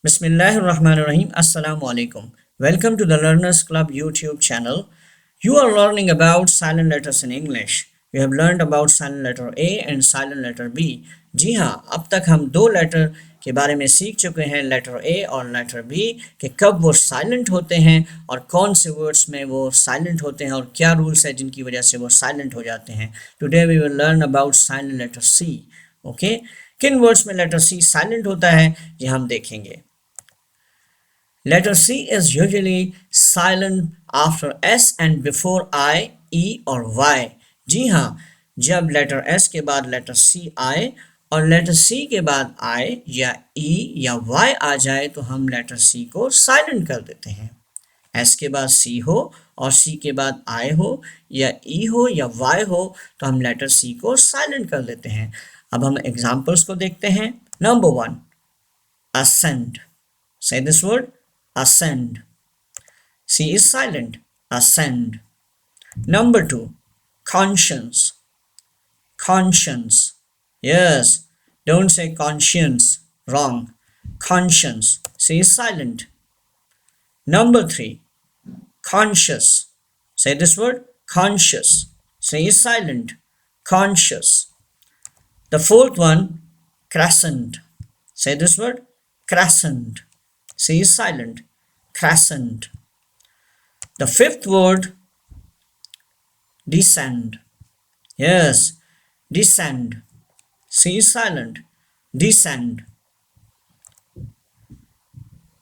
Bismillahirrahmanirrahim. Assalamu alaikum. Welcome to the Learners Club YouTube channel. You are learning about silent letters in English. You have learned about silent letter A and silent letter B. जी हाँ, अब तक हम दो letter के बारे में सीख चुके हैं, लेटर A और लेटर B, कि कब वो साइलेंट होते हैं और कौन से वर्ड्स में वो साइलेंट होते हैं और क्या रूल्स है जिनकी वजह से वो साइलेंट हो जाते हैं. Today we will learn about silent letter C. Okay, किन वर्ड्स में लेटर C साइलेंट होता है ये हम देखेंगे. Letter C is usually silent after S and before I, E और Y. जी हाँ, जब लेटर S के बाद लेटर C आए और लेटर C के बाद I या E या Y आ जाए तो हम लेटर C को साइलेंट कर देते हैं. S के बाद C हो और C के बाद I हो या E हो या Y हो तो हम लेटर C को साइलेंट कर देते हैं. अब हम एग्जाम्पल्स को देखते हैं. Number 1, ascend. Say this word. Ascend. C is silent. Ascend. Number 2, conscience. Conscience. Yes, don't say conscience. Wrong. Conscience. C is silent. Number 3, conscious. Say this word. Conscious. C is silent. Conscious. The fourth one, crescent. Say this word. Crescent. C is silent. Crescent. The fifth word, descend. Yes, descend. C is silent. Descend.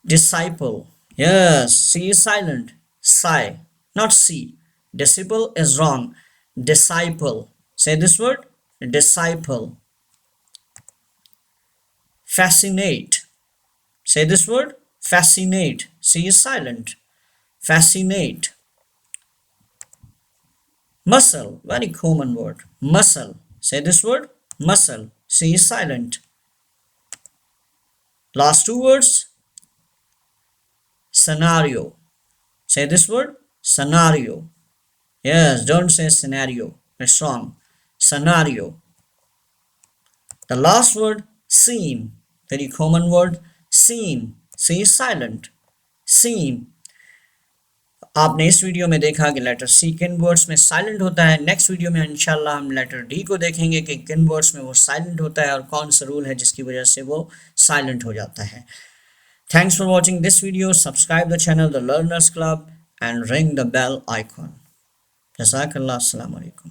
Disciple. Yes, C is silent. Sigh, not C. Disciple is wrong. Disciple. Say this word. Disciple. Fascinate. Say this word. Fascinate. C is silent. Fascinate. Muscle. Very common word. Muscle. Say this word. Muscle. C is silent. Last two words. Scenario. Say this word. Scenario. Yes, don't say scenario. It's wrong. Scenario. The last word. Scene. Very common word. Scene. C is silent. Scene. आपने इस video में देखा कि letter सी किन words में silent होता है. Next video में इंशाल्लाह हम लेटर डी को देखेंगे कि किन वर्ड्स में वो साइलेंट होता है और कौन सा रूल है जिसकी वजह से वो साइलेंट हो जाता है. Thanks for watching this video. Subscribe the channel the Learners Club and ring the bell icon. जज़ाकल्लाह. अस्सलाम वालेकुम.